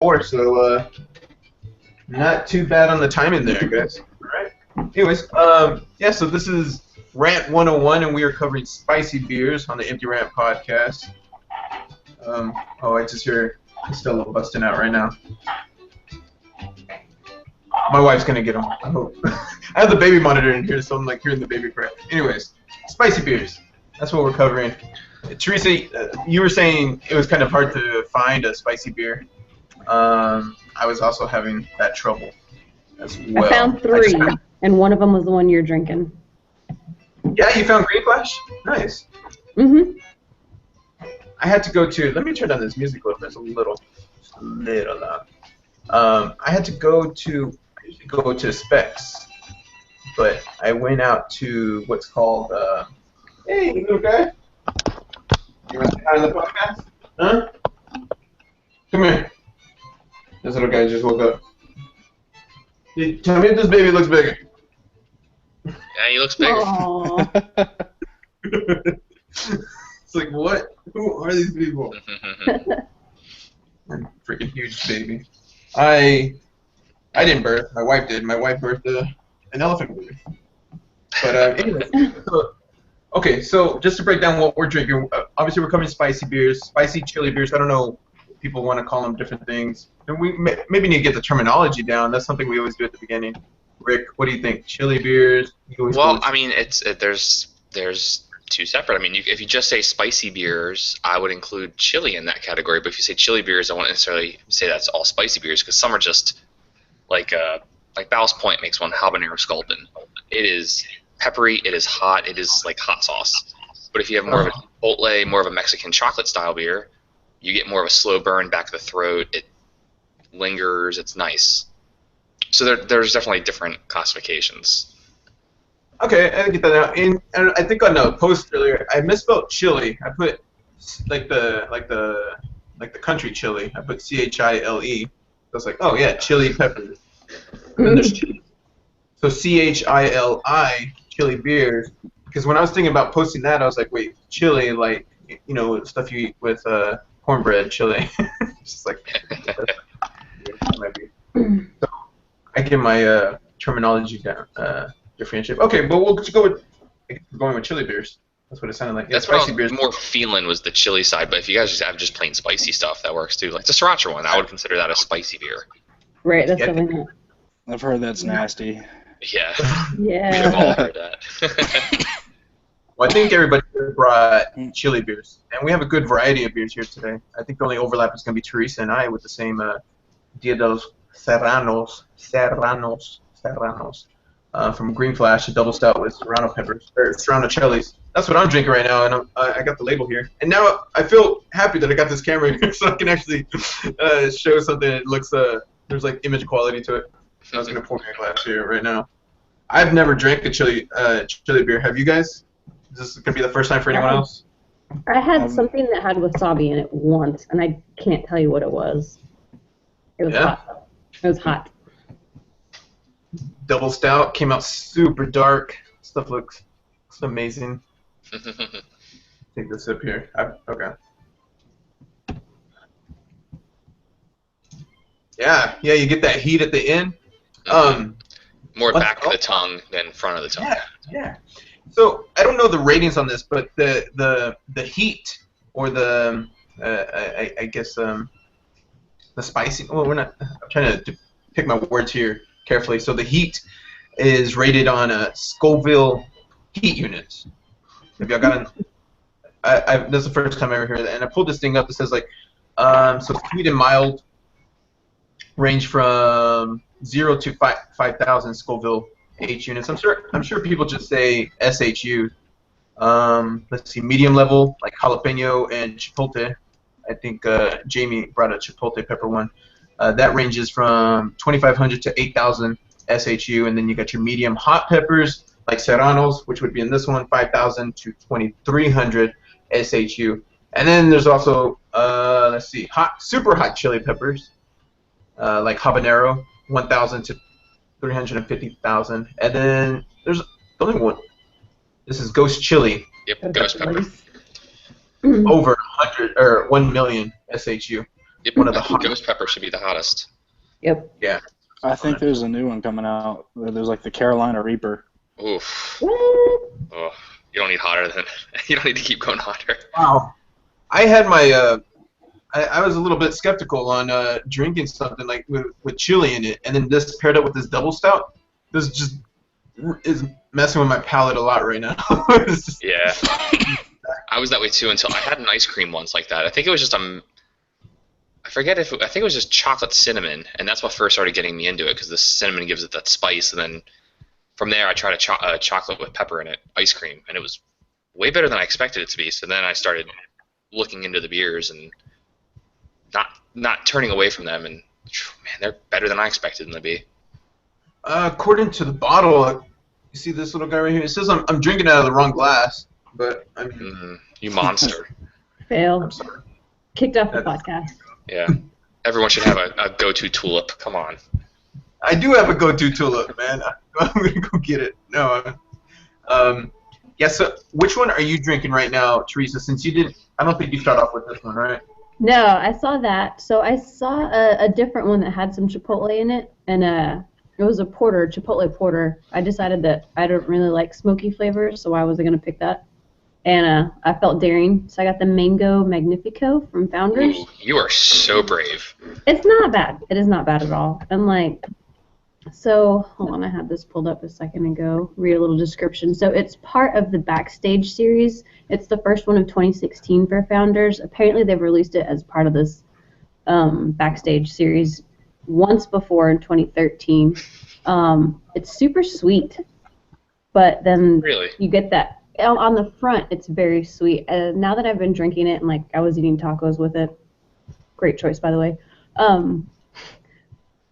4, so not too bad on the timing there, guys. All right. Anyways, yeah, so this is Rant 101, and we are covering spicy beers on the Empty Rant podcast. Oh, I just hear Costello busting out right now. My wife's gonna get them, I hope. I have the baby monitor in here, so I'm like hearing the baby cry. Anyways, spicy beers. That's what we're covering. Teresa, you were saying it was kind of hard to find a spicy beer. I was also having that trouble as well. I found 3, and one of them was the one you're drinking. Yeah, you found Green Flash? Nice. Mm-hmm. I had to go to, let me turn down this music a little bit, it's a little loud. I had to go to Specs, but I went out to what's called, hey, little guy. You want to say hi on the podcast? Huh? Come here. This little guy just woke up. Hey, tell me if this baby looks bigger. Yeah, he looks bigger. It's like, what? Who are these people? Freaking huge baby. I didn't birth. My wife did. My wife birthed an elephant baby. But anyway, okay. So just to break down what we're drinking, obviously we're covering spicy beers, spicy chili beers. I don't know. People want to call them different things, and we maybe need to get the terminology down. That's something we always do at the beginning. Rick, what do you think? Chili beers? Well, I mean, there's 2 separate. I mean, if you just say spicy beers, I would include chili in that category. But if you say chili beers, I won't necessarily say that's all spicy beers, because some are just like Ballast Point makes one, habanero sculpin. It is peppery. It is hot. It is like hot sauce. But if you have more of a Chipotle, more of a Mexican chocolate style beer, you get more of a slow burn back of the throat. It lingers. It's nice. So there's definitely different classifications. Okay, I get that now. And I think on the post earlier, I misspelled chili. I put like the country chili. I put CHILE. I was like, oh yeah, chili peppers. And then there's chili. So CHILI, chili beers. Because when I was thinking about posting that, I was like, wait, chili, like, you know, stuff you eat with cornbread chili. Just like, maybe. So I get my terminology down, differentiate. Okay, but we'll just go with, we're going with chili beers. That's what it sounded like. That's what I was more feeling was the chili side, but if you guys just have just plain spicy stuff, that works too. Like the sriracha one, I would consider that a spicy beer. Right, that's definitely not. I've heard that's nasty. Yeah. Yeah. We've all heard that. Well, I think everybody brought chili beers, and we have a good variety of beers here today. I think the only overlap is going to be Teresa and I with the same Dia de los Serranos from Green Flash, a double stout with serrano peppers, or serrano chilies. That's what I'm drinking right now, and I got the label here. And now I feel happy that I got this camera here, so I can actually show something that looks, there's like image quality to it. So I was going to pour me a glass here right now. I've never drank a chili beer. Have you guys? Is this going to be the first time for anyone else? I had something that had wasabi in it once, and I can't tell you what it was. It was hot. It was hot. Double stout, came out super dark. Stuff looks amazing. Take this sip here. Okay. Yeah, you get that heat at the end. More back of the tongue than front of the tongue. Yeah. So I don't know the ratings on this, but the heat or the I guess the spicy. Well, we're not. I'm trying to pick my words here carefully. So the heat is rated on a Scoville heat units. Have y'all got an? This is the first time I ever heard that, and I pulled this thing up that says like, so sweet and mild range from 0 to 5,000 Scoville H units. I'm sure people just say SHU. Let's see, medium level like jalapeno and chipotle. I think Jamie brought a chipotle pepper one. That ranges from 2,500 to 8,000 SHU, and then you got your medium hot peppers like serranos, which would be in this one, 5,000 to 2,300 SHU. And then there's also let's see, super hot chili peppers like habanero, 1,000 to 350,000. And then there's the only one. This is Ghost Chili. Yep, Ghost Pepper. Over 100 or 1 million SHU. one of the hottest. Ghost pepper should be the hottest. Yep. Yeah. I think there's a new one coming out. There's like the Carolina Reaper. Oof. What? Oh, you don't need hotter than. You don't need to keep going hotter. Wow. I had my. I was a little bit skeptical on drinking something like with chili in it, and then this paired up with this double stout. This just is messing with my palate a lot right now. It's just, Yeah. I was that way too until I had an ice cream once like that. I think it was just I forget if I think it was just chocolate cinnamon, and that's what first started getting me into it because the cinnamon gives it that spice, and then from there I tried a chocolate with pepper in it ice cream, and it was way better than I expected it to be. So then I started looking into the beers and not turning away from them, and man, they're better than I expected them to be. according to the bottle, you see this little guy right here. It says I'm drinking out of the wrong glass, but I mean, You monster. Fail. I'm sorry. Kicked off the podcast. Yeah. Everyone should have a go-to tulip. Come on. I do have a go-to tulip, man. I'm gonna go get it. No. Yeah. So, which one are you drinking right now, Teresa? Since you didn't, I don't think you start off with this one, right? No, I saw that. So I saw a different one that had some chipotle in it, and it was a porter, chipotle porter. I decided that I don't really like smoky flavors, so I wasn't gonna pick that. And I felt daring, so I got the Mango Magnifico from Founders. Ooh, you are so brave. It's not bad. It is not bad at all. And like, so hold on, I had this pulled up a second ago. Read a little description. So it's part of the Backstage series. It's the first one of 2016 for Founders. Apparently, they've released it as part of this Backstage series once before in 2013. It's super sweet, but then Really? you get that. On the front, it's very sweet. Now that I've been drinking it, and like I was eating tacos with it, great choice by the way.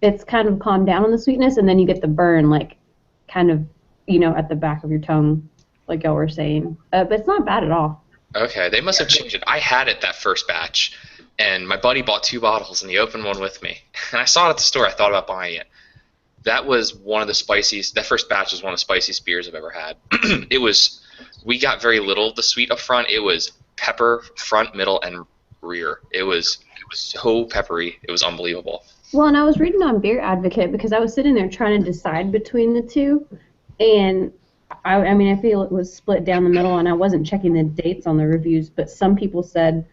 It's kind of calmed down on the sweetness, and then you get the burn, like kind of, at the back of your tongue, like y'all were saying. But it's not bad at all. Okay, they must have changed it. I had it that first batch, and my buddy bought 2 bottles, and he opened one with me. And I saw it at the store. I thought about buying it. That was one of the spiciest. That first batch was one of the spiciest beers I've ever had. It was. We got very little of the sweet up front. It was pepper, front, middle, and rear. It was so peppery. It was unbelievable. Well, and I was reading on Beer Advocate because I was sitting there trying to decide between the two, and I mean, I feel it was split down the middle, and I wasn't checking the dates on the reviews, but some people said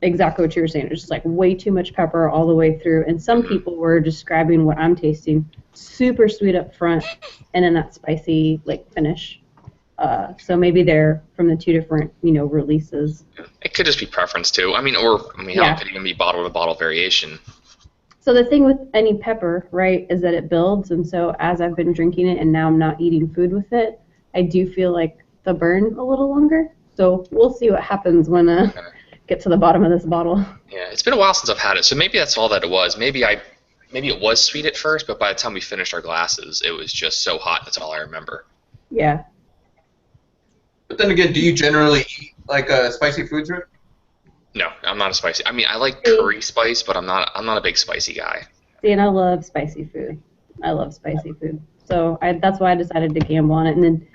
exactly what you were saying. It was just like way too much pepper all the way through, and some people were describing what I'm tasting, super sweet up front, and then that spicy like finish. So maybe they're from the 2 different, releases. It could just be preference too. How could it even be bottle to bottle variation? So the thing with any pepper, right, is that it builds, and so as I've been drinking it and now I'm not eating food with it, I do feel like the burn a little longer. So we'll see what happens when get to the bottom of this bottle. Yeah, it's been a while since I've had it, so maybe that's all that it was. Maybe it was sweet at first, but by the time we finished our glasses, it was just so hot. That's all I remember. Yeah. But then again, do you generally eat like spicy foods, Rick? No, I'm not a spicy. I mean, I like curry spice, but I'm not a big spicy guy. See, and I love spicy food. So that's why I decided to gamble on it. And then,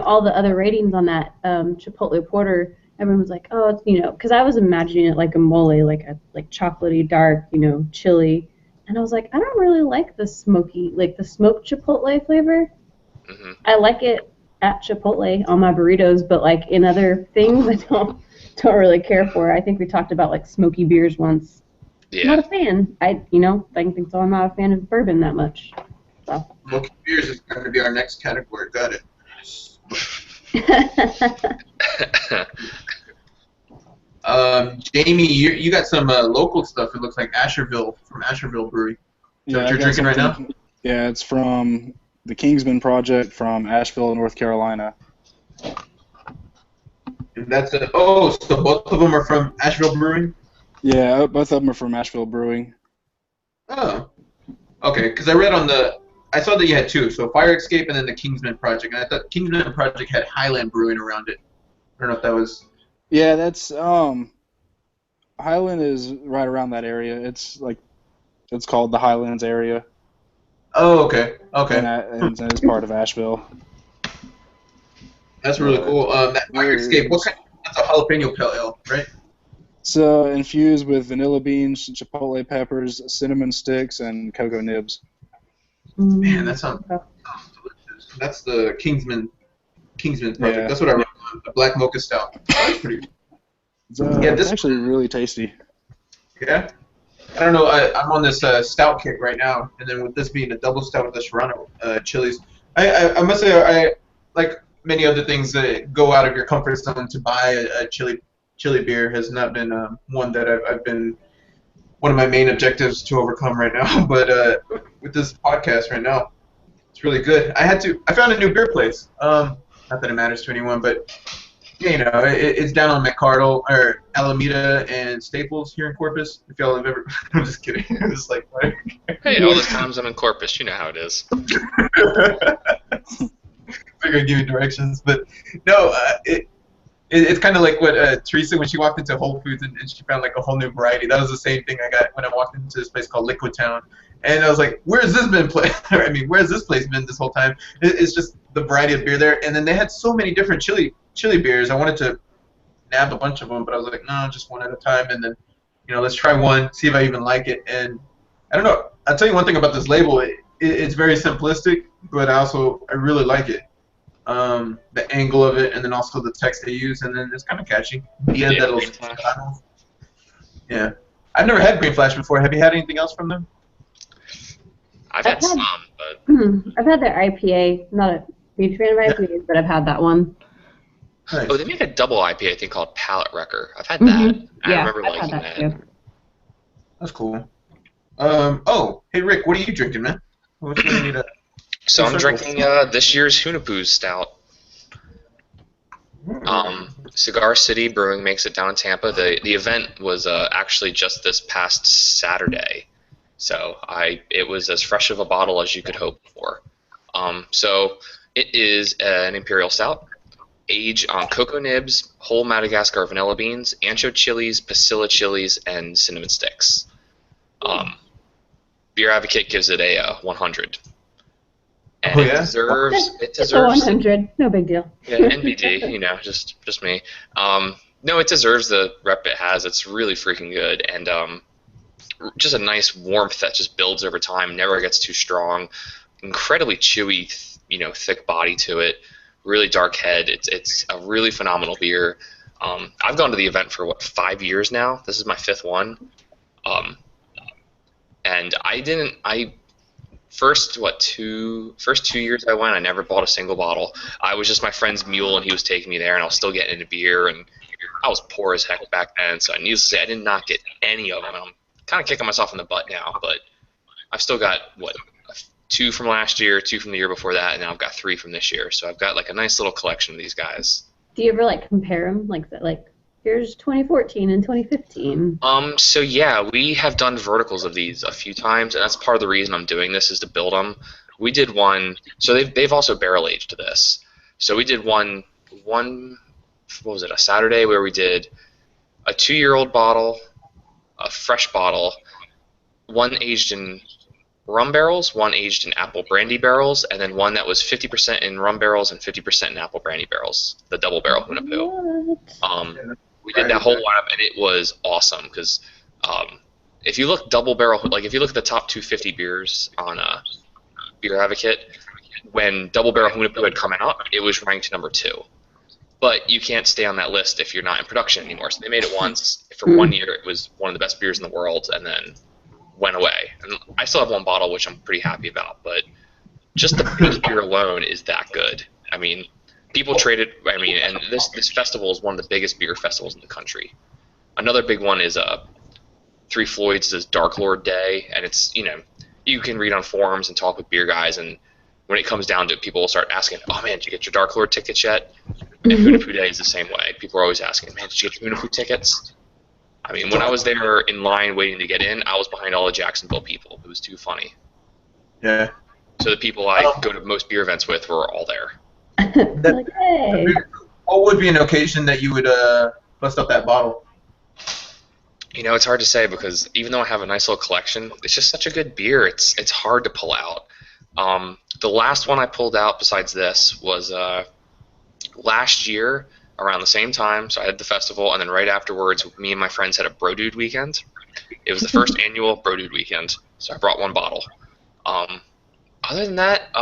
all the other ratings on that Chipotle Porter, everyone was like, oh, it's, because I was imagining it like a mole, like chocolatey, dark, chili. And I was like, I don't really like the smoky, like the smoked Chipotle flavor. Mm-hmm. I like it at Chipotle on my burritos, but like in other things, I don't really care for. I think we talked about like smoky beers once. Yeah. Not a fan. I think so. I'm not a fan of bourbon that much. So. Smoky beers is going to be our next category. Got it. Jamie, you got some local stuff. It looks like Asherville from Asherville Brewery. Is that what you're drinking right now? Yeah, it's from the Kingsman Project from Asheville, North Carolina. And that's so both of them are from Asheville Brewing? Yeah, both of them are from Asheville Brewing. Oh, okay. Because I saw that you had 2. So Fire Escape and then the Kingsman Project. And I thought Kingsman Project had Highland Brewing around it. I don't know if that was. Yeah, that's Highland is right around that area. It's called the Highlands area. Oh, okay. And it's part of Asheville. That's really cool. That Fire Escape, that's a jalapeno pale ale, right? It's infused with vanilla beans, chipotle peppers, cinnamon sticks, and cocoa nibs. Man, that sounds delicious. That's the Kingsman project. Yeah, That's what I wrote on, the black mocha stout. That's pretty good. Yeah, it's this actually really tasty. yeah. I don't know. I'm on this stout kick right now, and then with this being a double stout with the Serrano chilies, I must say I like many other things that go out of your comfort zone to buy a chili beer has not been one that I've been one of my main objectives to overcome right now. But with this podcast right now, it's really good. I found a new beer place. Not that it matters to anyone, but yeah, you know, it's down on McCardle or Alameda and Staples here in Corpus. If y'all have ever, I'm just kidding. I'm just like, what? Hey, all the times I'm in Corpus, you know how it is. Figure I'd give you directions, but no, it's kind of like what Teresa when she walked into Whole Foods and she found like a whole new variety. That was the same thing I got when I walked into this place called Liquid Town, and I was like, where's this been I mean, where's this place been this whole time? It's just the variety of beer there, and then they had so many different chili beers. I wanted to nab a bunch of them, but I was like, no, just one at a time, and then let's try one, see if I even like it. And I don't know. I'll tell you one thing about this label. It's very simplistic, but I really like it. The angle of it, and then also the text they use, and then it's kind of catchy. Yeah, Green Flash. Yeah. I've never had Green Flash before. Have you had anything else from them? I've had some, but I've had their IPA. Not a huge fan of IPAs, but I've had that one. Nice. they make a double IPA, I think, called Palate Wrecker. I've had that. I Yeah, remember I've had liking that that. too. That's cool. Oh, hey Rick, what are you drinking, man? What's what do you need So I'm Circle. drinking this year's Hunapoo's Stout. Cigar City Brewing makes it down in Tampa. The event was actually just this past Saturday, so it was as fresh of a bottle as you could hope for. So it is an imperial stout, aged on cocoa nibs, whole Madagascar vanilla beans, ancho chilies, pasilla chilies, and cinnamon sticks. Beer Advocate gives it a 100. And Oh, yeah? it It's a deserves 100. No big deal. yeah, NBD, just me. No, it deserves the rep it has. It's really freaking good, and just a nice warmth that just builds over time. Never gets too strong. Incredibly chewy, thick body to it. Really dark head. It's a really phenomenal beer. I've gone to the event for 5 years now. This is my 5th one. And first 2 years I went, I never bought a single bottle. I was just my friend's mule, and he was taking me there, and I was still getting into beer, and I was poor as heck back then. So needless to say, I did not get any of them. And I'm kind of kicking myself in the butt now, but I've still got 2 from last year, 2 from the year before that, and now I've got 3 from this year. So I've got like a nice little collection of these guys. Do you ever compare them? Here's 2014 and 2015. So yeah, we have done verticals of these a few times, and that's part of the reason I'm doing this is to build them. We did one, so they've also barrel aged this. So we did one what was it, a Saturday where we did a 2-year-old bottle, a fresh bottle, one aged in rum barrels, one aged in apple brandy barrels, and then one that was 50% in rum barrels and 50% in apple brandy barrels, the double barrel Hunapoo. What? We did that whole lineup, and it was awesome because if you look double barrel, if you look at the top 250 beers on Beer Advocate, when double barrel Hunapoo had come out, it was ranked number 2. But you can't stay on that list if you're not in production anymore. So they made it once. For 1 year, it was one of the best beers in the world, and then went away. And I still have one bottle, which I'm pretty happy about. But just the base beer alone is that good. I mean, people trade it. I mean, and this festival is one of the biggest beer festivals in the country. Another big one is Three Floyds' Dark Lord Day, and it's you can read on forums and talk with beer guys, and when it comes down to it, people will start asking, "Oh man, did you get your Dark Lord tickets yet?" And Hunapoo Day is the same way. People are always asking, "Man, did you get your Hunapoo tickets?" I mean, when I was there in line waiting to get in, I was behind all the Jacksonville people. It was too funny. Yeah. So the people I go to most beer events with were all there. Hey. What would be an occasion that you would bust up that bottle? It's hard to say because even though I have a nice little collection, it's just such a good beer. It's hard to pull out. The last one I pulled out besides this was last year around the same time. So I had the festival, and then right afterwards, me and my friends had a Bro Dude weekend. It was the first annual Bro Dude weekend, so I brought one bottle. Other than that,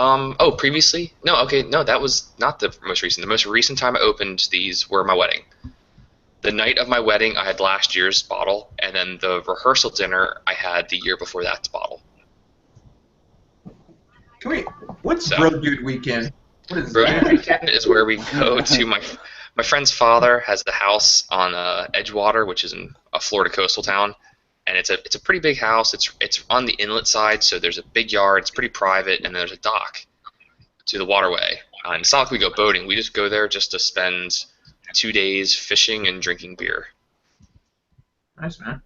previously, no, that was not the most recent. The most recent time I opened these were my wedding. The night of my wedding, I had last year's bottle, and then the rehearsal dinner, I had the year before that's bottle. What's So, Bro Dude Weekend? What is Bro Dude that? weekend is where we go to my friend's father has the house on Edgewater, which is in a Florida coastal town, and it's a pretty big house. It's on the inlet side, so there's a big yard. It's pretty private, and there's a dock to the waterway. And it's not like we go boating. We just go there just to spend 2 days fishing and drinking beer. Nice, man.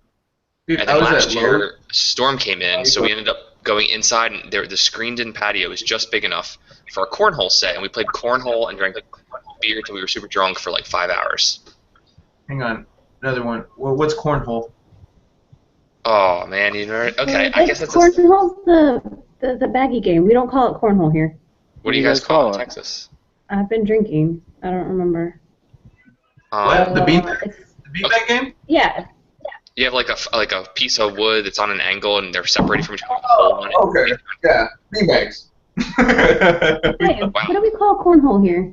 Dude, And then last year, a storm came in, so we ended up going inside, and the screened-in patio was just big enough for a cornhole set, and we played cornhole and drank beer until we were super drunk for like 5 hours. Hang on, another one. Well, what's cornhole? Oh man, you know? Okay, I guess that's. Cornhole's the baggy game. We don't call it cornhole here. What do you guys call it in Texas? I've been drinking. I don't remember. What? The beanbag game? Yeah. You have like a piece of wood that's on an angle, and they're separated from each other. Oh, okay. Yeah, beanbags. Hey, Wow. what do we call cornhole here?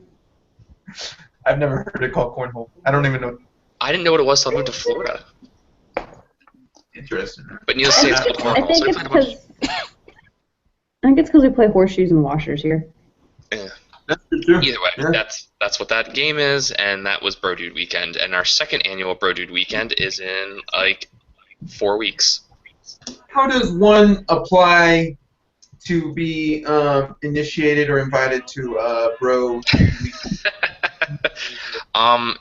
I've never heard it called cornhole. I don't even know. I didn't know what it was until I moved to Florida. Interesting. But needless to say, it's called I cornhole. think So we it's played a bunch. because we play horseshoes and washers here. Yeah. That's true, too. Either way, Yeah. that's what that game is, and that was Bro Dude Weekend. And our second annual Bro Dude Weekend is in like 4 weeks. How does one apply to be initiated or invited to Bro?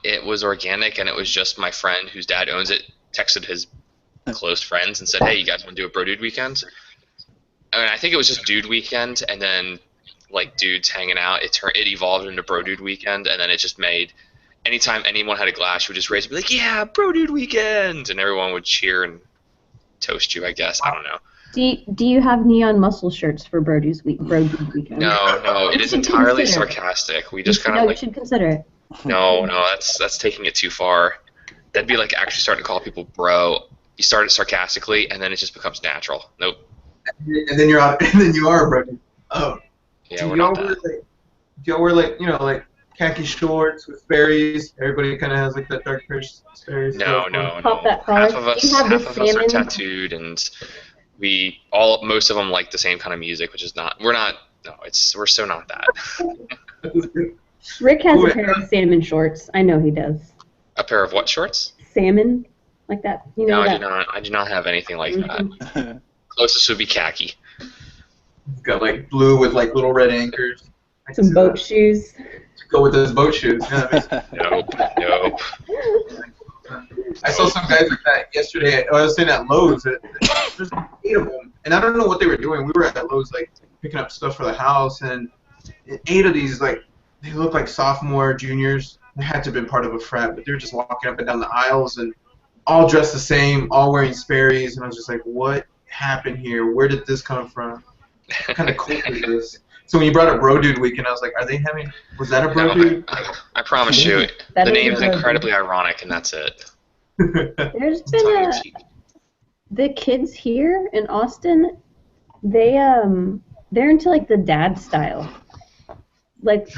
It was organic, and it was just my friend whose dad owns it texted his close friends and said, "Hey, you guys want to do a Bro Dude Weekend?" And I think it was just Dude Weekend, and then like dudes hanging out. It evolved into Bro Dude Weekend, and then it just made anytime anyone had a glass, you would just raise it, and be like, "Yeah, Bro Dude Weekend," and everyone would cheer and toast you. I guess I don't know. Do you have neon muscle shirts for Bro Dude Weekend? No, it is entirely sarcastic. We just kind of you like should consider it. no, that's taking it too far. That'd be like actually starting to call people bro. You start it sarcastically, and then it just becomes natural. Nope. And then you're out. And then you are a Bro Dude. Oh. Yeah, we're not that. Do y'all wear like khaki shorts with Sperry's? Everybody kind of has like that dark pair of Sperry's. No. Pop that collar. Half of us, Do you have the half of us are salmon? tattooed, and most of them like the same kind of music, which is not. We're so not that. Rick has a pair of salmon shorts. I know he does. A pair of what shorts? Salmon, like that. You know No, that. I do not have anything like that. Closest would be khaki. He's got like blue with like little red anchors. Some boat shoes. Go with those boat shoes. Yeah, Nope. I saw some guys like that yesterday. I was saying at Lowe's. There's 8 of them, and I don't know what they were doing. We were at Lowe's like picking up stuff for the house, and 8 of these like they look like sophomore, juniors. They had to have been part of a frat, but they were just walking up and down the aisles and all dressed the same, all wearing Sperry's, and I was just like, what happened here? Where did this come from? What kind of cult is this? So when you brought up Bro Dude Weekend, I was like, was that a Bro Dude? I promise you, That the is name a is Bro Dude. incredibly ironic, and that's it. There's been the kids here in Austin. They're into like the dad style. Like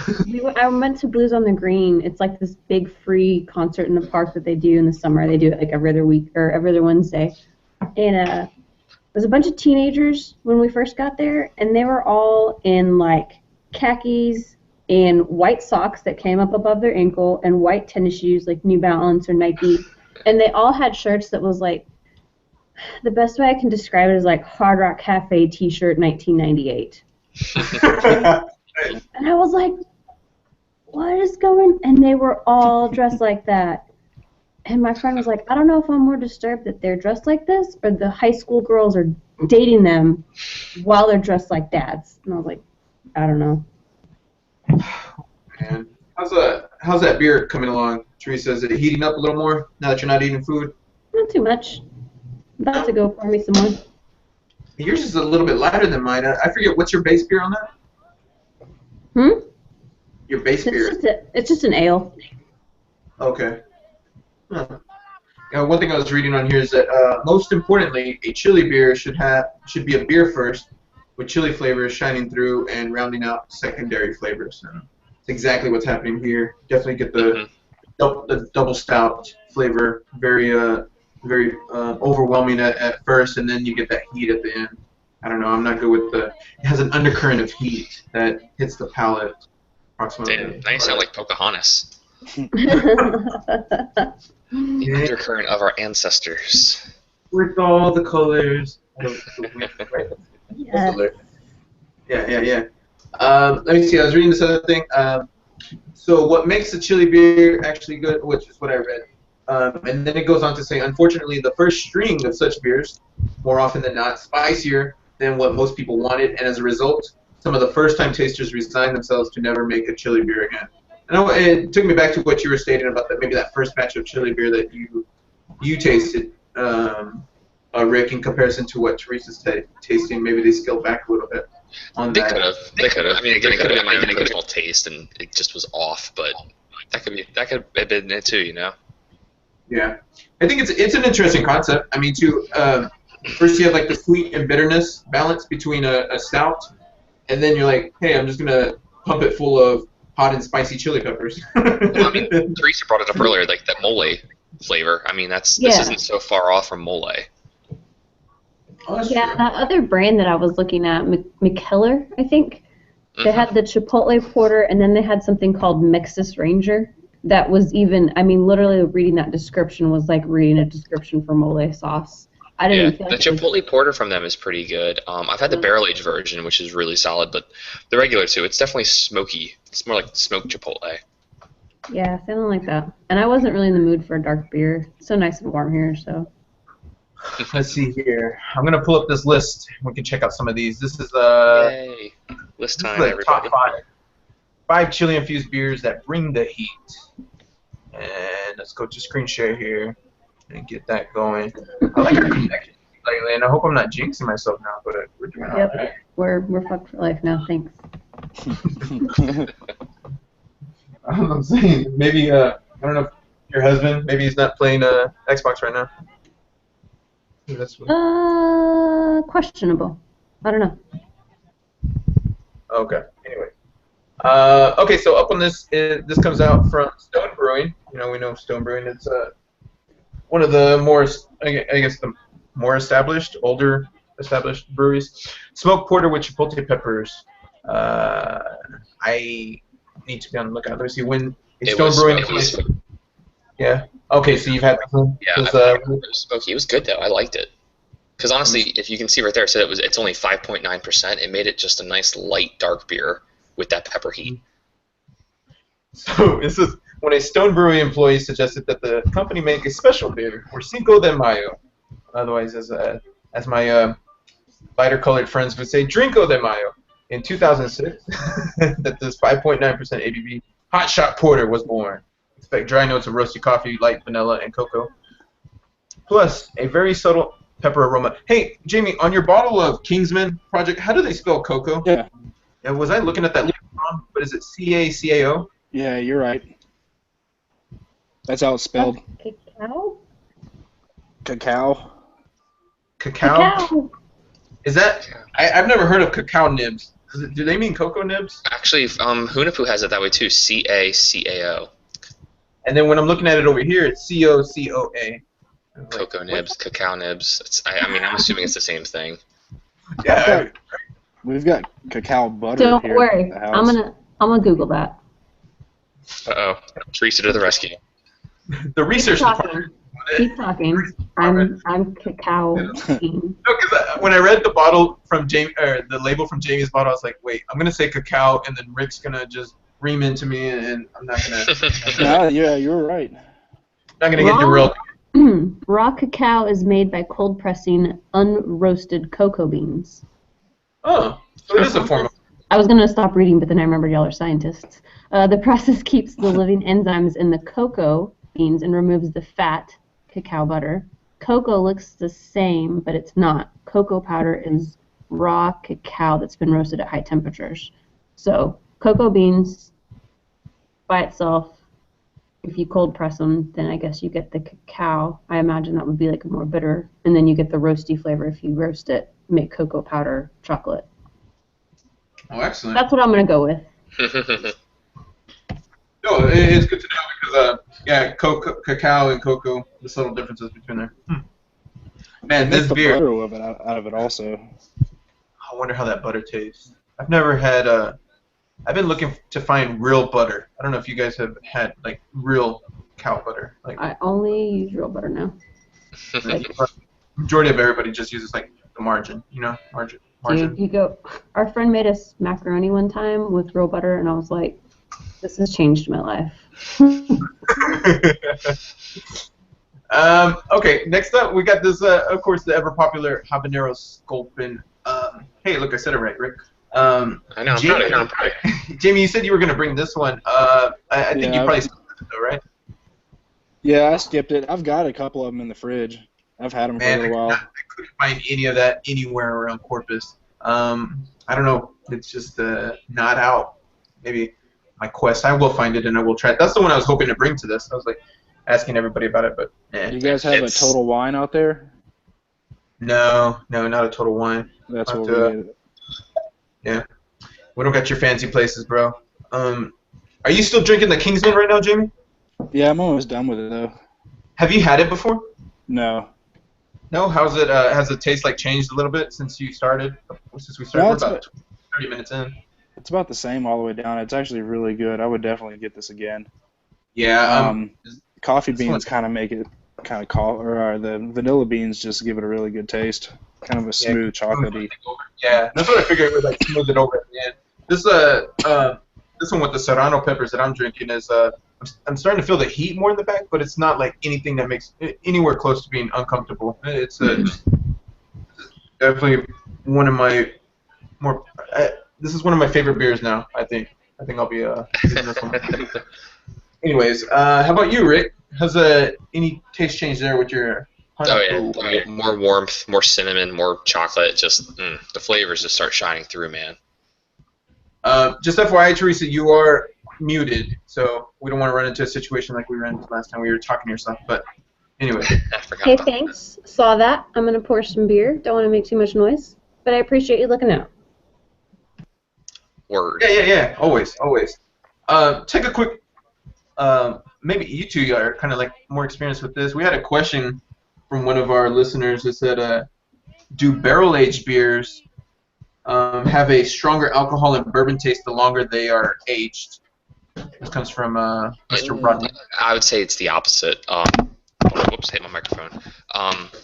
I went to Blues on the Green. It's like this big free concert in the park that they do in the summer. They do it like every other week or every other Wednesday. And there's a bunch of teenagers when we first got there, and they were all in like khakis and white socks that came up above their ankle and white tennis shoes like New Balance or Nike. And they all had shirts that was like, the best way I can describe it is like Hard Rock Cafe t-shirt 1998. And I was like, what is going? And they were all dressed like that. And my friend was like, I don't know if I'm more disturbed that they're dressed like this or the high school girls are dating them while they're dressed like dads. And I was like, I don't know. Man, how's that beer coming along? Teresa, is it heating up a little more now that you're not eating food? Not too much. I'm about to go pour me some more. Yours is a little bit lighter than mine. I forget, what's your base beer on that? Your base beer. It's just an ale. Okay. Huh. One thing I was reading on here is that most importantly, a chili beer should be a beer first, with chili flavors shining through and rounding out secondary flavors. And it's exactly what's happening here. Definitely get the Hmm. the double stout flavor, very overwhelming at first, and then you get that heat at the end. I don't know. I'm not good with the. It has an undercurrent of heat that hits the palate Damn, approximately. now you sound like Pocahontas. The Yeah, undercurrent of our ancestors. with all the colors. The wind, right? That's Yes. hilarious. Yeah. Let me see. I was reading this other thing. So what makes the chili beer actually good, which is what I read, and then it goes on to say, unfortunately, the first string of such beers, more often than not, spicier than what most people wanted, and as a result, some of the first-time tasters resign themselves to never make a chili beer again. And it took me back to what you were stating about that maybe that first batch of chili beer that you tasted, Rick, in comparison to what Teresa's tasting. Maybe they scaled back a little bit on They that. could have. They could have. I mean, again, it could have been my own personal taste, and it just was off. But that could have been it too. You know. Yeah, I think it's an interesting concept. I mean, first you have like the sweet and bitterness balance between a stout, and then you're like, hey, I'm just gonna pump it full of hot and spicy chili peppers. Well, I mean, Teresa brought it up earlier, like that mole flavor. I mean, this Yeah. isn't so far off from mole. Oh, that's Yeah, true. that other brand that I was looking at, McKellar, I think, they had the Chipotle Porter, and then they had something called Mexis Ranger. That was even, I mean, literally reading that description was like reading a description for mole sauce. I didn't Yeah, even feel the like it was, Chipotle Porter from them is pretty good. I've had the barrel aged version, which is really solid, but the regular too, it's definitely smoky. It's more like smoked Chipotle. yeah, something like that. And I wasn't really in the mood for a dark beer. It's so nice and warm here, so. Let's see here. I'm gonna pull up this list. We can check out some of these. This is Yay! List time, the everybody. top five chili infused beers that bring the heat. And let's go to screen share here and get that going. I like our connection lately, and I hope I'm not jinxing myself now, but we're doing all Yep. right. We're fucked for life now, thanks. I don't know what I'm saying. Maybe I don't know if your husband, maybe he's not playing Xbox right now. Maybe that's what... Questionable. I don't know. Okay. Anyway. Okay, so up on this, this comes out from Stone Brewing. You know, we know Stone Brewing. It's one of the more, I guess, the more older established breweries. Smoked porter with chipotle peppers. I need to be on the lookout. Let me see when Stone Brewing. It was, Yeah. Okay, so you've had this one. yeah, This, it was smoky. It was good though. I liked it. Because honestly, if you can see right there, it said it's only 5.9%. It made it just a nice light dark beer with that pepper heat. So this is when a Stone Brewing employee suggested that the company make a special beer for Cinco de Mayo, otherwise as my lighter-colored friends would say, Drinko de Mayo. In 2006, that this 5.9% ABV Hot Shot Porter was born. Expect dry notes of roasty coffee, light vanilla, and cocoa, plus a very subtle pepper aroma. Hey, Jamie, on your bottle of Kingsman Project, how do they spell cocoa? Yeah. Was I looking at that wrong? But is it C-A-C-A-O? Yeah, you're right. That's how it's spelled. Cacao? Cacao. Cacao? Is that... I've never heard of cacao nibs. Do they mean cocoa nibs? Actually, Hunapu has it that way too. CACAO. And then when I'm looking at it over here, it's C-O-C-O-A. Cocoa nibs, cacao nibs. I mean, I'm assuming it's the same thing. Yeah. We've got cacao butter Don't here worry. at the house. I'm gonna Google that. Uh-oh. Teresa to the rescue. The research Keep department. talking. Keep talking. I'm cacao bean. No, because when I read the bottle from Jamie, or the label from Jamie's bottle, I was like, wait, I'm gonna say cacao, and then Rick's gonna just ream into me, and I'm not gonna. Yeah, you're right. Not gonna get derailed. Raw cacao is made by cold pressing unroasted cocoa beans. Oh, so it is a form of. I was gonna stop reading, but then I remembered y'all are scientists. The process keeps the living enzymes in the cocoa beans and removes the fat, cacao butter. Cocoa looks the same, but it's not. Cocoa powder is raw cacao that's been roasted at high temperatures. So cocoa beans by itself, if you cold press them, then I guess you get the cacao. I imagine that would be like more bitter, and then you get the roasty flavor if you roast it, make cocoa powder chocolate. Oh, excellent. That's what I'm gonna go with. No, it's good to know because cacao and cocoa, the subtle differences between there. Man, this beer. Butter of it out of it also. I wonder how that butter tastes. I've never had I've been looking to find real butter. I don't know if you guys have had like real cow butter. Like I only use real butter now. majority of everybody just uses like the margin, margin. Dude, our friend made us macaroni one time with real butter, and I was like, this has changed my life. Okay, next up we got this, of course, the ever popular habanero sculpin. Hey, look, I said it right, Rick. I know, I'm Jamie, proud of you. Jamie, you said you were going to bring this one. I think you probably skipped it, though, right? Yeah, I skipped it. I've got a couple of them in the fridge. I've had them for a little while. I couldn't find any of that anywhere around Corpus. I don't know. It's just not out. Maybe my quest. I will find it and I will try it. That's the one I was hoping to bring to this. I was like asking everybody about it, but You guys have a Total Wine out there? No, not a Total Wine. That's what we get. Yeah. We don't got your fancy places, bro. Are you still drinking the Kingsman right now, Jamie? Yeah, I'm almost done with it though. Have you had it before? No. No? How's it? Has the taste like changed a little bit since you started? Since we started, we're about 30 minutes in. It's about the same all the way down. It's actually really good. I would definitely get this again. Yeah. Coffee beans kind of make it or the vanilla beans just give it a really good taste. Kind of a smooth chocolatey. Yeah, that's what I figured it would like smooth it over at the end. This one with the serrano peppers that I'm drinking is I'm starting to feel the heat more in the back, but it's not like anything that makes it anywhere close to being uncomfortable. It's definitely one of my more. This is one of my favorite beers now. I think I'll be using this one. Anyways, how about you, Rick? Has any taste change there with your? Oh yeah, more warmth, more cinnamon, more chocolate. Just the flavors just start shining through, man. Just FYI, Teresa, you are muted, so we don't want to run into a situation like we ran into last time we were talking to yourself. But anyway. Hey, thanks. Saw that. I'm gonna pour some beer. Don't want to make too much noise, but I appreciate you looking out. Word. Yeah. Always. Take a quick. Maybe you two are kind of like more experienced with this. We had a question from one of our listeners that said, "Do barrel-aged beers have a stronger alcohol and bourbon taste the longer they are aged?" This comes from Mr. Rodney. I would say it's the opposite. Whoops, hit my microphone.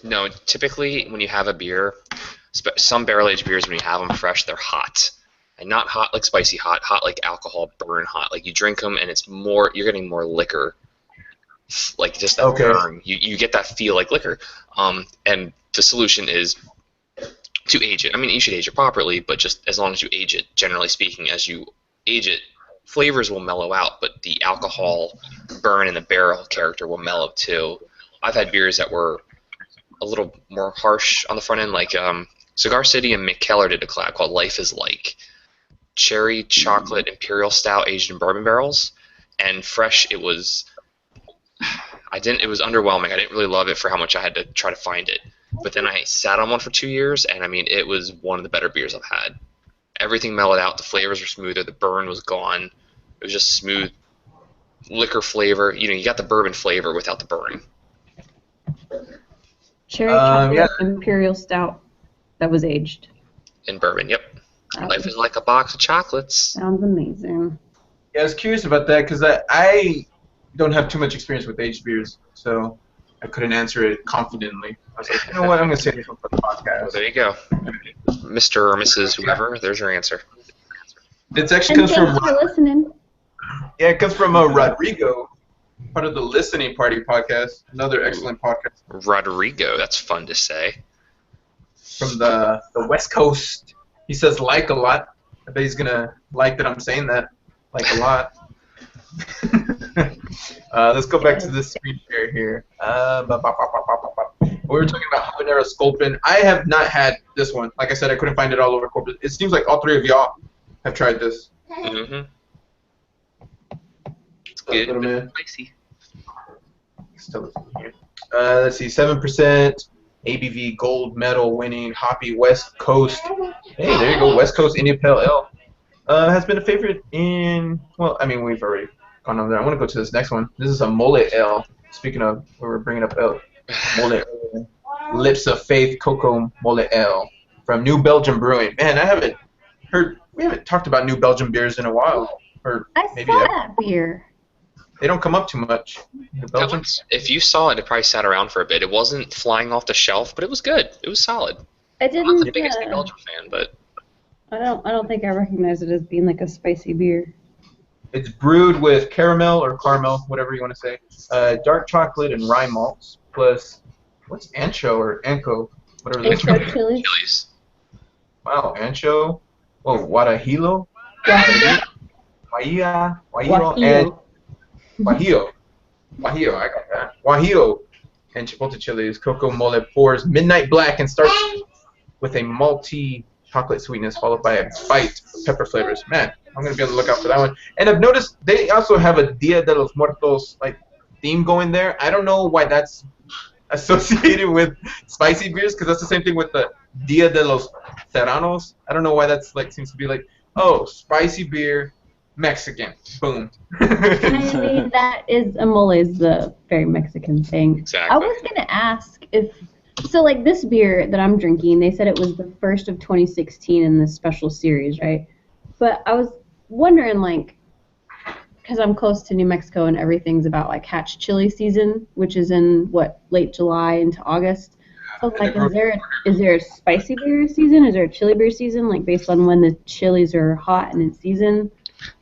No, typically when you have a beer, some barrel-aged beers, when you have them fresh, they're hot. And not hot like spicy hot, hot like alcohol, burn hot. Like you drink them and it's more, you're getting more liquor. Like just that burn. You get that feel like liquor. And the solution is to age it. I mean, you should age it properly, but just as long as you age it, generally speaking, as you age it, flavors will mellow out, but the alcohol burn in the barrel character will mellow too. I've had beers that were a little more harsh on the front end, like Cigar City and Mikkeller did a collab called Life is Like. Cherry chocolate imperial stout aged in bourbon barrels, and fresh it was underwhelming. I didn't really love it for how much I had to try to find it. But then I sat on one for 2 years, and I mean, it was one of the better beers I've had. Everything mellowed out, the flavors were smoother, the burn was gone. It was just smooth liquor flavor. You got the bourbon flavor without the burn. Cherry chocolate imperial stout that was aged in bourbon. Yep. Life is like a box of chocolates. Sounds amazing. Yeah, I was curious about that because I don't have too much experience with aged beers, so I couldn't answer it confidently. I was like, you know what, I'm going to say this one for the podcast. Well, there you go. Mr. or Mrs. whoever, there's your answer. It actually comes from... Thanks for listening. Yeah, it comes from Rodrigo, part of the Listening Party podcast, another excellent podcast. Rodrigo, that's fun to say. From the West Coast. He says like a lot. I bet he's going to like that I'm saying that. Like a lot. Let's go back to this screen share here. We were talking about habanero sculpin. I have not had this one. Like I said, I couldn't find it all over Corpus. It seems like all three of y'all have tried this. Mm-hmm. It's good. Man. Spicy. Still here. Let's see, 7% ABV gold medal winning hoppy West Coast. Hey, there you go, West Coast India Pale Ale. Has been a favorite in, well, I mean, we've already gone over there. I want to go to this next one. This is a mole ale. Speaking of, we were bringing up ale. Mole ale. Lips of Faith Cocoa Mole Ale from New Belgium Brewing. Man, we haven't talked about New Belgium beers in a while. Or I maybe saw ever. that beer. They don't come up too much. New Belgium. If you saw it, it probably sat around for a bit. It wasn't flying off the shelf, but it was good. It was solid. I I'm not the didn't. biggest New Belgium fan, but I don't think I recognize it as being like a spicy beer. It's brewed with caramel or caramel, whatever you want to say, dark chocolate and rye malts, plus what's ancho or ancho, whatever. Ancho chili. chilies. Wow, ancho. Oh, guarajillo. Guajillo. Guajillo and Guajillo, I got that. Guajillo and chipotle chilies, cocoa mole pours midnight black and starts with a malty chocolate sweetness followed by a bite of pepper flavors. Man, I'm gonna be on the lookout for that one. And I've noticed they also have a Dia de los Muertos like theme going there. I don't know why that's associated with spicy beers, because that's the same thing with the Dia de los Serranos. I don't know why that's like seems to be like, oh, spicy beer, Mexican, boom. I mean, that is a mole is the very Mexican thing. Exactly. I was gonna ask if so, like this beer that I'm drinking, they said it was the first of 2016 in this special series, right? But I was wondering, like, because I'm close to New Mexico and everything's about like hatch chili season, which is in what, late July into August. So like, is there a spicy beer season? Is there a chili beer season? Like based on when the chilies are hot and in season?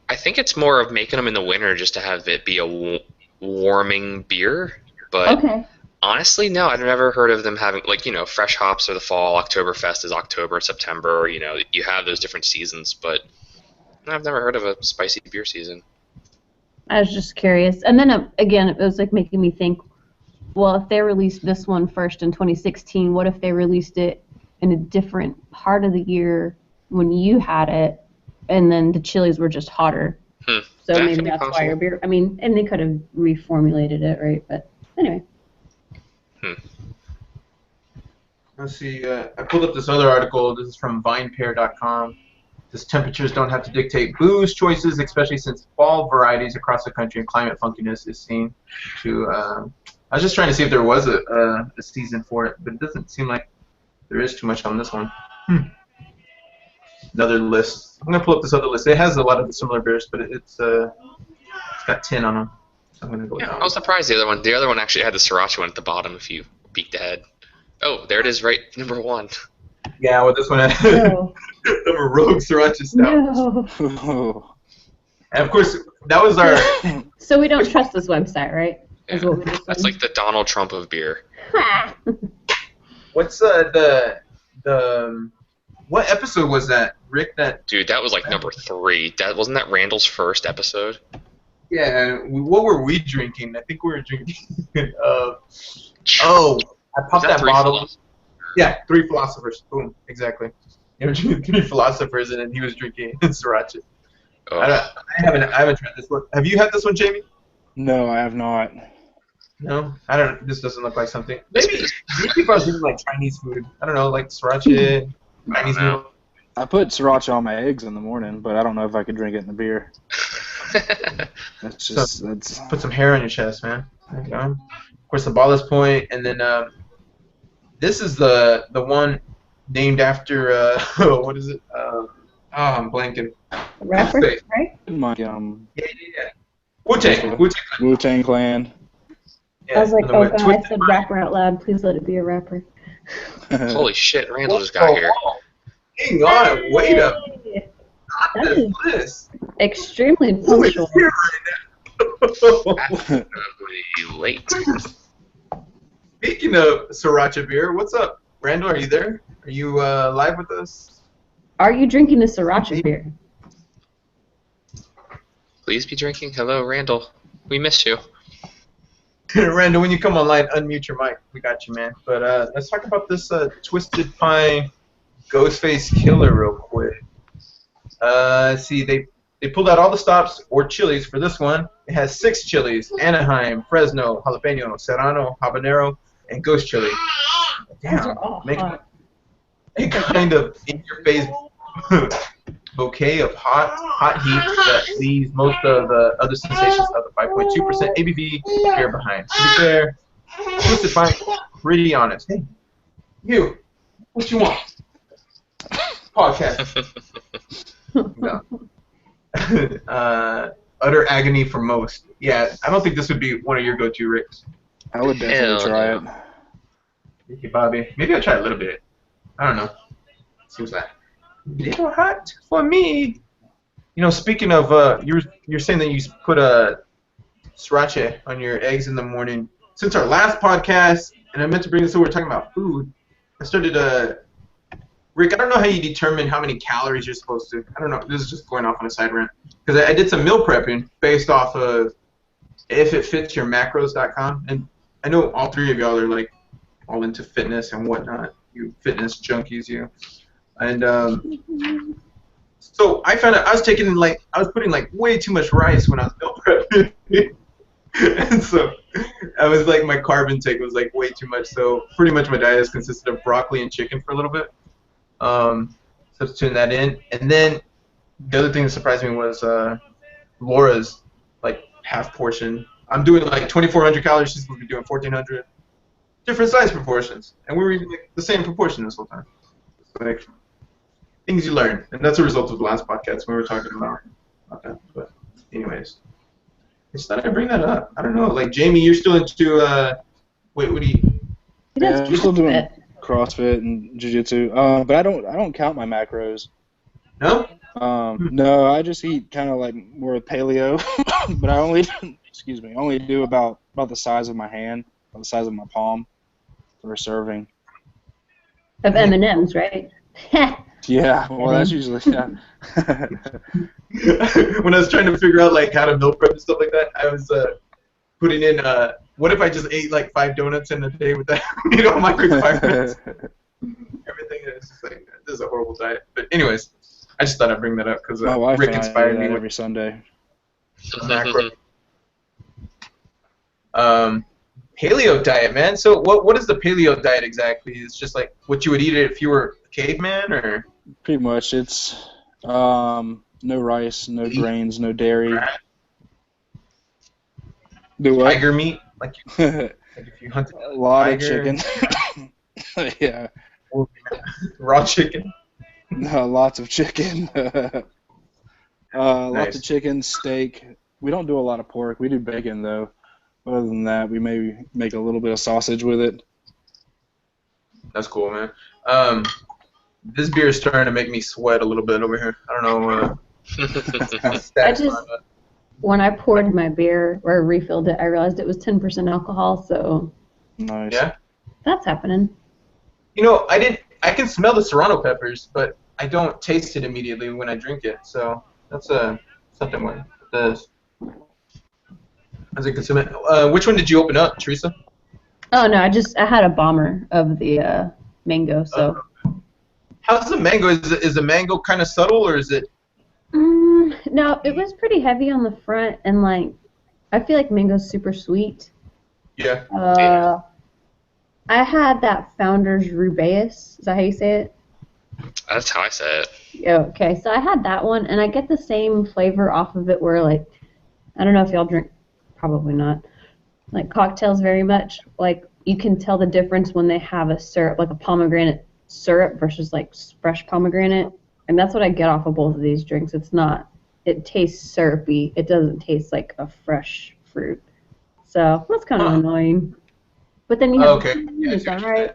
I think it's more of making them in the winter just to have it be a warming beer. But Okay. honestly, no, I've never heard of them having, like, you know, fresh hops are the fall, Oktoberfest is October, September, you know, you have those different seasons, but I've never heard of a spicy beer season. I was just curious. And then again, it was like making me think, well, if they released this one first in 2016, what if they released it in a different part of the year when you had it, and then the chilies were just hotter? So That maybe could be that's why possible. your beer. I mean, and they could have reformulated it, right? But anyway. Let's see. I pulled up this other article. This is from VinePair.com. Says temperatures don't have to dictate booze choices, especially since fall varieties across the country and climate funkiness is seen to. I was just trying to see if there was a season for it, but it doesn't seem like there is too much on this one. Another list. I'm gonna pull up this other list. It has a lot of the similar beers, but it's got 10 on them. So I'm gonna go with Yeah, that I was surprised the other one. The other one actually had the sriracha one at the bottom if you peeked ahead. Oh, there it is, right, number one. Yeah, well, this one had No. a rogue sriracha stout. No. And of course, that was our. So we don't trust this website, right? Is what we just That's said. like the Donald Trump of beer. What's what episode was that, Rick? That Dude, that was like number 3. Wasn't that Randall's first episode? yeah. What were we drinking? I think we were drinking. I popped Was that Three bottle. Philosophers? Yeah, 3 philosophers. Boom, exactly. They were drinking 3 philosophers, and then he was drinking sriracha. Oh. I haven't tried this one. Have you had this one, Jamie? No, I have not. No, I don't. This doesn't look like something. Maybe people are drinking like Chinese food. I don't know, like sriracha, Chinese know. noodle. I put sriracha on my eggs in the morning, but I don't know if I could drink it in the beer. That's just that's. Put some hair on your chest, man. There you go. Of course, the Ballast Point, and then this is the one named after what is it? I'm blanking. Rapper, Say. right? My Yeah. Wu-Tang. Wu-Tang Clan. Yeah, I was like, and oh the god, I Twisted said rapper out loud. Please let it be a rapper. Holy shit, Randall just got here. Hang on, wait up. Hey, What that is is this? extremely Who is punctual. here right now? Absolutely late. Speaking of sriracha beer, what's up, Randall? Are you there? Are you live with us? Are you drinking a sriracha beer? Please be drinking. Hello, Randall. We missed you. Randall, when you come online, unmute your mic. We got you, man. But let's talk about this Twisted Pine Ghostface Killer real quick. See, they they pulled out all the stops or chilies for this one. It has 6 chilies: Anaheim, Fresno, Jalapeno, Serrano, Habanero, and Ghost Chili. Those Damn, are all make hot. a kind of in-your-face bouquet of hot heat that leaves most of the other sensations of the 5.2% ABV beer behind. To be fair, Twisted Fine, pretty honest. Hey, you, what you want? Podcast. No. Utter agony for most. Yeah, I don't think this would be one of your go-to, Ricks. I would definitely try it. Thank you, Bobby. Maybe I'll try a little bit. I don't know. Seems like a little hot for me. You know, speaking of, you're saying that you put a sriracha on your eggs in the morning. Since our last podcast, and I meant to bring this up, we're talking about food. I started Rick, I don't know how you determine how many calories you're supposed to. I don't know. This is just going off on a side rant. Because I did some meal prepping based off of ifitfitsyourmacros.com. And I know all 3 of y'all are like all into fitness and whatnot. You fitness junkies, you. And so I found out I was putting like way too much rice when I was meal prepping. And so I was like, my carb intake was like way too much. So pretty much my diet has consisted of broccoli and chicken for a little bit. Substituting that in, and then the other thing that surprised me was Laura's like half portion. I'm doing like 2,400 calories. She's supposed to be doing 1,400. Different size proportions, and we were eating like the same proportion this whole time. It's like things you learn, and that's a result of the last podcast when we were talking about that. But anyways, I just thought I'd bring that up. I don't know, like Jamie, you're still into wait, what do you? Yeah, I'm still doing CrossFit and jiu-jitsu, but I don't count my macros. No? No, I just eat kind of like more paleo, but I only only do about the size of my hand, about the size of my palm for a serving. Of M&Ms, right? Yeah, well that's usually When I was trying to figure out like how to meal prep and stuff like that, I was putting in what if I just ate like 5 donuts in a day with that, my requirements. Everything is just like, this is a horrible diet. But anyways, I just thought I'd bring that up because Rick inspired me with every Sunday. Macro. Paleo diet, man. So what is the paleo diet exactly? It's just like what you would eat if you were a caveman, or? Pretty much, it's no rice, no grains, no dairy. Do what? Tiger meat, like if you hunted a lot of chicken. Yeah. Raw chicken. No, lots of chicken. Nice. Lots of chicken, steak. We don't do a lot of pork. We do bacon though. Other than that, we maybe make a little bit of sausage with it. That's cool, man. This beer is starting to make me sweat a little bit over here. I don't know. When I poured my beer or refilled it, I realized it was 10% alcohol. So. Nice. Yeah. That's happening. I can smell the serrano peppers, but I don't taste it immediately when I drink it. So that's something what it does. As I consume it. Which one did you open up, Teresa? Oh no, I had a bomber of the mango. So. How's the mango? Is the mango kind of subtle, or is it? No, it was pretty heavy on the front, and like, I feel like mango's super sweet. Yeah. I had that Founder's Rubaeus. Is that how you say it? That's how I say it. Okay, so I had that one, and I get the same flavor off of it where, like, I don't know if y'all drink, probably not, like cocktails very much. Like, you can tell the difference when they have a syrup, like a pomegranate syrup versus, like, fresh pomegranate. And that's what I get off of both of these drinks. It tastes syrupy. It doesn't taste like a fresh fruit. So, that's kind of annoying. But then you have it's all right.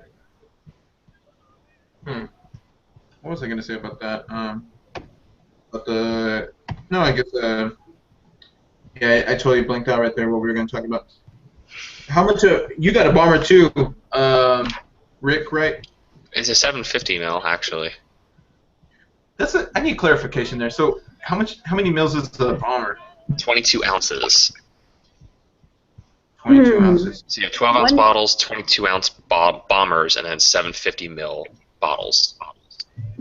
What was I gonna say about that? I guess yeah, I totally blanked out right there what we were gonna talk about. How much? You got a bomber too, Rick, right? It's a 750 ml actually. I need clarification there. So how many mils is the bomber? 22 ounces. 22 ounces. So you have 12-ounce bottles, 22-ounce bombers, and then 750 ml bottles.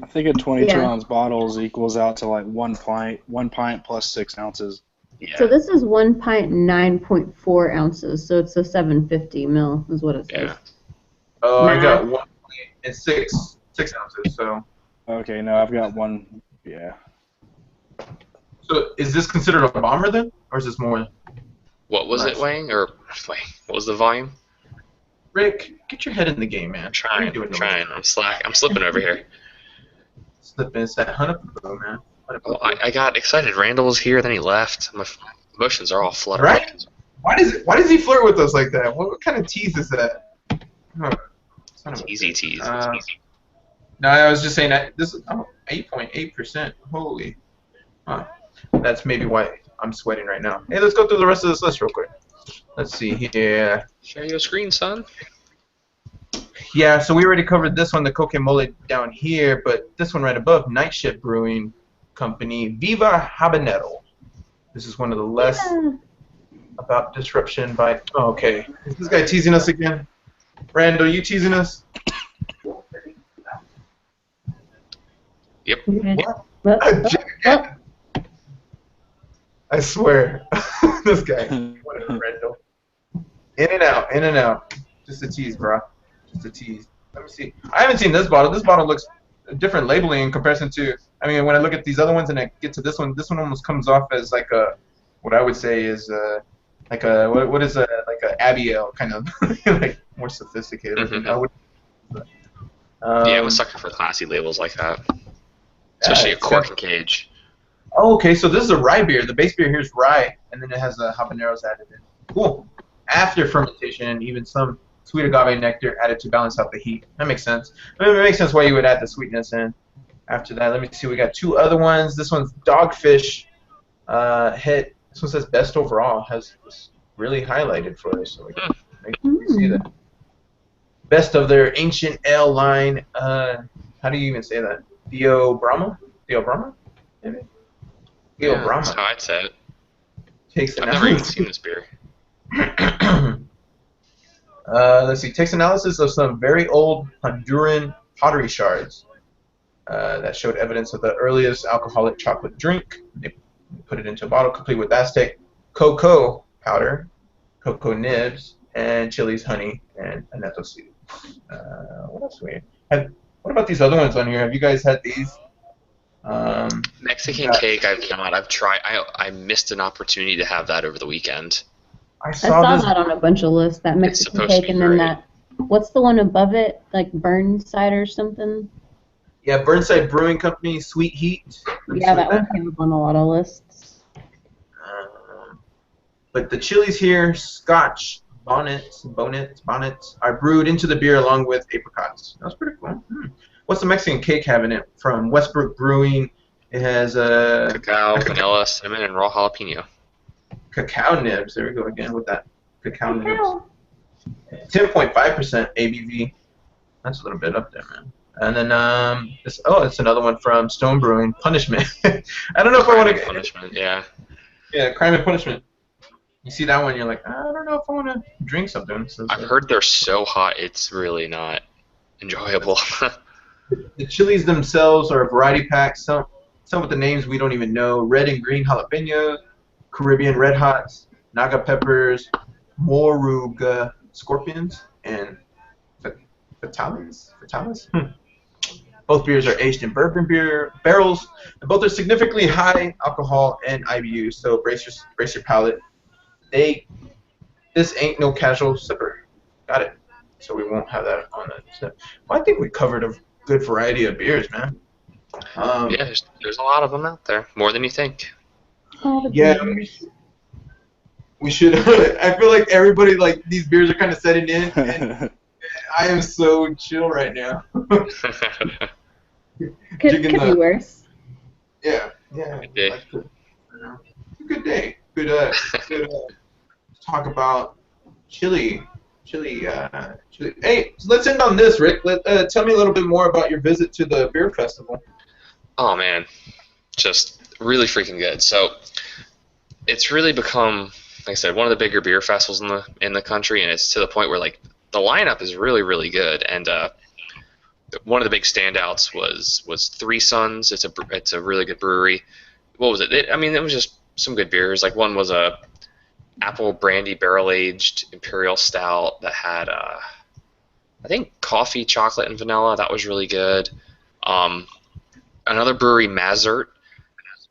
I think a 22 Yeah. ounce bottles equals out to like 1 pint plus 6 ounces. Yeah. So this is 1 pint, 9.4 ounces. So it's a 750 mil is what it says. Yeah. Oh, I got Math. 1 and 6 ounces. So Okay, no, I've got one. Yeah. is this considered a bomber then, or is this more? What was it Nice. weighing? Or wait, what was the volume? Rick, get your head in the game, man. I'm What are you trying. doing I'm trying. I'm slipping over here. Slipping. It's that Hunapuku, man. Well, I got excited. Randall was here, then he left. My emotions are all fluttered. Right? Why does he flirt with us like that? What kind of tease is that? Huh. Son of a Easy bitch. tease. No, I was just saying that this is 8.8%. Holy. Huh. That's maybe why I'm sweating right now. Hey, let's go through the rest of this list real quick. Let's see here. Share your screen, son. Yeah, so we already covered this one, the Coque Mole down here, but this one right above, Night Shift Brewing Company, Viva Habanero. This is one of the less about disruption by. Oh, okay. Is this guy teasing us again? Randall, you teasing us? Yep. What? Well, I swear. This guy. Whatever, Randall. In and out, in and out. Just a tease, bro. Just a tease. Let me see. I haven't seen this bottle. This bottle looks different labeling in comparison to. I mean, when I look at these other ones and I get to this one almost comes off as like a, what I would say is like a what is a like a Abiel kind of like more sophisticated. Mhm. I would, Yeah, I'm a sucker for classy labels like that. Especially a it's cork got- and cage. Oh, okay. So this is a rye beer. The base beer here is rye, and then it has habaneros added in. Cool. After fermentation, even some sweet agave nectar added to balance out the heat. That makes sense. I mean, it makes sense why you would add the sweetness in. After that, let me see. We got two other ones. This one's Dogfish hit. This one says best overall. Has this really highlighted for us, so we can make sure we see that. Best of their ancient ale line. How do you even say that? Theo Brahma? Maybe? Theo Yeah, Brahma. that's how I'd say it. Takes I've never even analysis. seen this beer. Let's see. Takes analysis of some very old Honduran pottery shards that showed evidence of the earliest alcoholic chocolate drink. They put it into a bottle complete with Aztec cocoa powder, cocoa nibs, and chilies, honey, and annatto seed. What else do we have? What about these other ones on here? Have you guys had these? Mexican got- cake, I've not. I've tried. I missed an opportunity to have that over the weekend. I I saw saw this. that on a bunch of lists. That Mexican supposed to cake, be and then great. that. What's the one above it? Like Burnside or something? Yeah, Burnside Brewing Company, Sweet Heat. Let me Yeah, see that what one came up on a lot of lists. But the chilies here, Scotch bonnets, are brewed into the beer along with apricots. That's pretty cool. What's the Mexican cake have in it? From Westbrook Brewing, it has Cacao, vanilla, cinnamon, and raw jalapeno. cacao nibs. There we go again with that cacao nibs. 10.5% ABV. That's a little bit up there, man. And then it's another one from Stone Brewing, Punishment. I don't know if I want to. Punishment, yeah. Yeah, Crime and Punishment. You see that one, you're like, I don't know if I want to drink something. So I've heard they're so hot, it's really not enjoyable. the chilies themselves are a variety pack. Some with the names we don't even know. Red and green jalapenos, Caribbean red hots, naga peppers, moruga scorpions, and fatalis. Both beers are aged in bourbon beer barrels, and both are significantly high alcohol and IBU. So brace your palate. This ain't no casual sipper. Got it. So we won't have that on the. Well, I think we covered a good variety of beers, man. Yeah, there's a lot of them out there, more than you think. All the Yeah, beers. we should. I feel like everybody like these beers are kind of setting in, and I am so chill right now. Could Drinking be worse. Yeah. Good day. Like good day. Good. Talk about chili. Hey, so let's end on this, Rick. Tell me a little bit more about your visit to the beer festival. Oh man, just really freaking good. So it's really become, like I said, one of the bigger beer festivals in the country, and it's to the point where like the lineup is really really good. And one of the big standouts was Three Sons. It's a really good brewery. What was it? It was just some good beers. Like one was a apple brandy barrel aged imperial stout that had I think coffee, chocolate, and vanilla. That was really good. Another brewery, Mazert,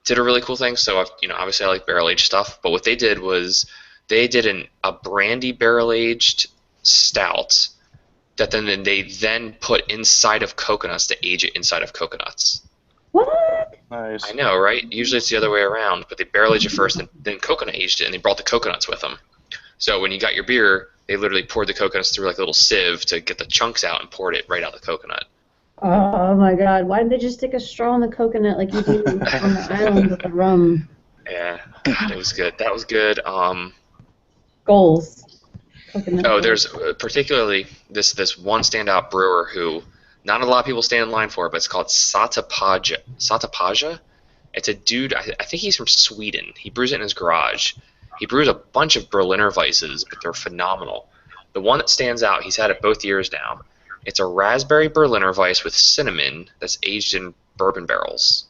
did a really cool thing. So obviously I like barrel aged stuff, but what they did was they did a brandy barrel aged stout that they put inside of coconuts to age it inside of coconuts. What? Nice. I know, right? Usually it's the other way around, but they barrel aged it first, and then coconut aged it, and they brought the coconuts with them. So when you got your beer, they literally poured the coconuts through like a little sieve to get the chunks out and poured it right out the coconut. Oh my God! Why didn't they just stick a straw in the coconut like you do on the island with the rum? Yeah, God, it was good. That was good. Goals. Coconut Oh, goals. there's particularly this one standout brewer who not a lot of people stand in line for, but it's called Satapaja. Satapaja? It's a dude, I think he's from Sweden. He brews it in his garage. He brews a bunch of Berliner Weisses, but they're phenomenal. The one that stands out, he's had it both years now. It's a raspberry Berliner Weiss with cinnamon that's aged in bourbon barrels.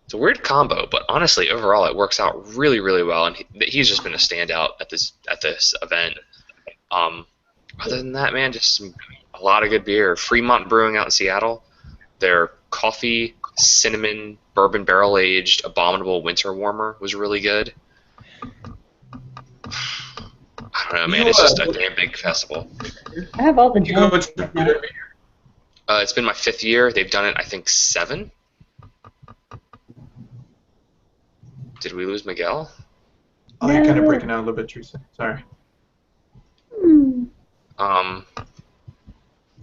It's a weird combo, but honestly, overall, it works out really, really well, and he's just been a standout at this event. Other than that, man, just a lot of good beer. Fremont Brewing out in Seattle, their coffee, cinnamon, bourbon barrel aged, abominable winter warmer was really good. I don't know, man. It's just a damn big festival. I have all the You go junk. to every year? It's been my 5th year. They've done it, I think, 7. Did we lose Miguel? Oh, you're kind of breaking out a little bit, Teresa. Sorry. Um,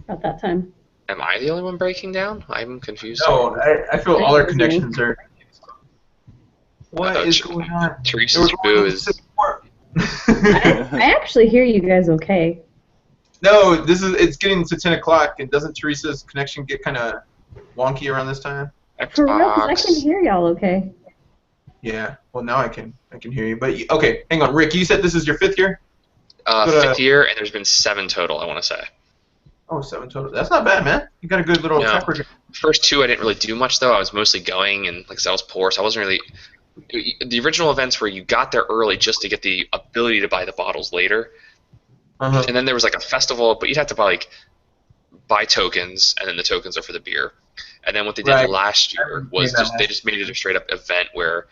About that time. am I the only one breaking down? I'm confused. No, I feel all our connections are. What is going on? Teresa's boo is. I actually hear you guys okay. No, it's getting to 10 o'clock, and doesn't Teresa's connection get kind of wonky around this time? For real, 'cause I Xbox. can hear y'all okay. Yeah. Well, now I can hear you. But okay, hang on, Rick. You said this is your 5th year? 5th year, and there's been 7 total, I want to say. Oh, 7 total. That's not bad, man. You got a good little No. track record. First 2, I didn't really do much, though. I was mostly going, and like I said, I was poor, so I wasn't really. The original events where you got there early just to get the ability to buy the bottles later, and then there was like a festival, but you'd have to buy tokens, and then the tokens are for the beer. And then what they did last year was they just made it a straight up event where,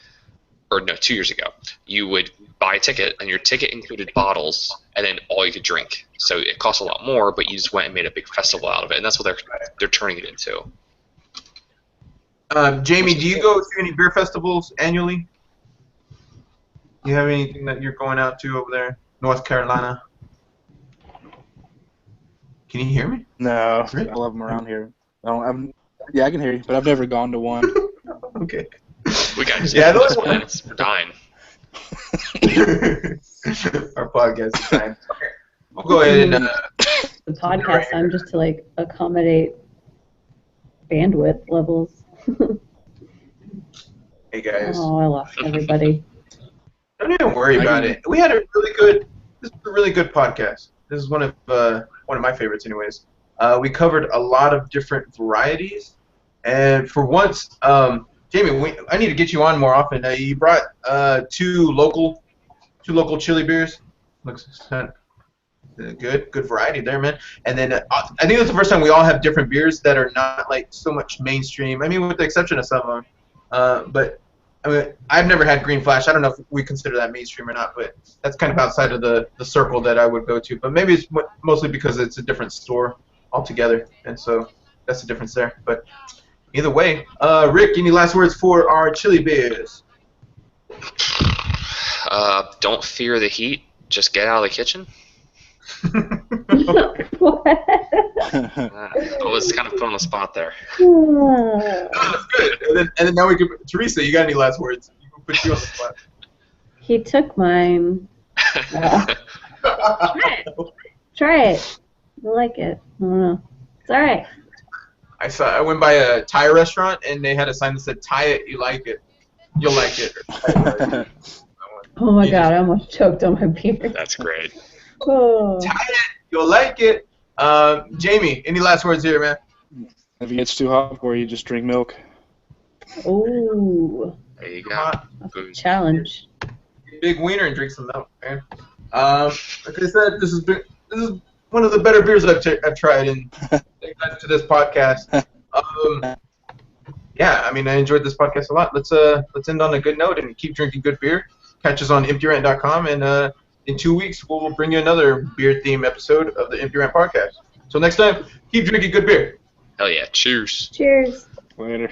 or no, 2 years ago, you would buy a ticket, and your ticket included bottles, and then all you could drink. So it cost a lot more, but you just went and made a big festival out of it, and that's what they're turning it into. Jamie, do you go to any beer festivals annually? Do you have anything that you're going out to over there, North Carolina? Can you hear me? No, Really? I love them around here. Yeah, I can hear you, but I've never gone to one. Okay. We got just those minutes. We're dying. Our podcast is dying. Okay. We'll go ahead and. The podcast time just to like accommodate bandwidth levels. Hey guys. Oh, I lost everybody. Don't even worry about it. We had a really good podcast. This is one of my favorites, anyways. We covered a lot of different varieties, and for once, Jamie, I need to get you on more often. You brought two local chili beers. Looks good variety there, man. And then I think it's the first time we all have different beers that are not like so much mainstream. I mean, with the exception of some of them, but. I mean, I've never had Green Flash. I don't know if we consider that mainstream or not, but that's kind of outside of the circle that I would go to. But maybe it's mostly because it's a different store altogether, and so that's the difference there. But either way, Rick, any last words for our chili beers? Don't fear the heat. Just get out of the kitchen. What? I was kind of put on the spot there. That's good. And then now we can. Teresa, you got any last words? You can put you on the spot. He took mine. Try it. I like it. I don't know. It's all right. I went by a Thai restaurant and they had a sign that said "Thai it, you like it, you'll like it." Oh my God! I almost choked on my beer. That's great. Oh. Thai it, you'll like it. Jamie, any last words here, man? If it gets too hot for you, just drink milk. Ooh, There you go. Hot, that's a Booze. challenge. big wiener and drink some milk, man. Like I said, this is one of the better beers I've tried, and thanks to this podcast. Yeah, I mean, I enjoyed this podcast a lot. Let's end on a good note and keep drinking good beer. Catch us on EmptyRant.com, and in 2 weeks we'll bring you another beer theme episode of the Empty Rant podcast. So next time, keep drinking good beer. Hell yeah. Cheers. Cheers. Later.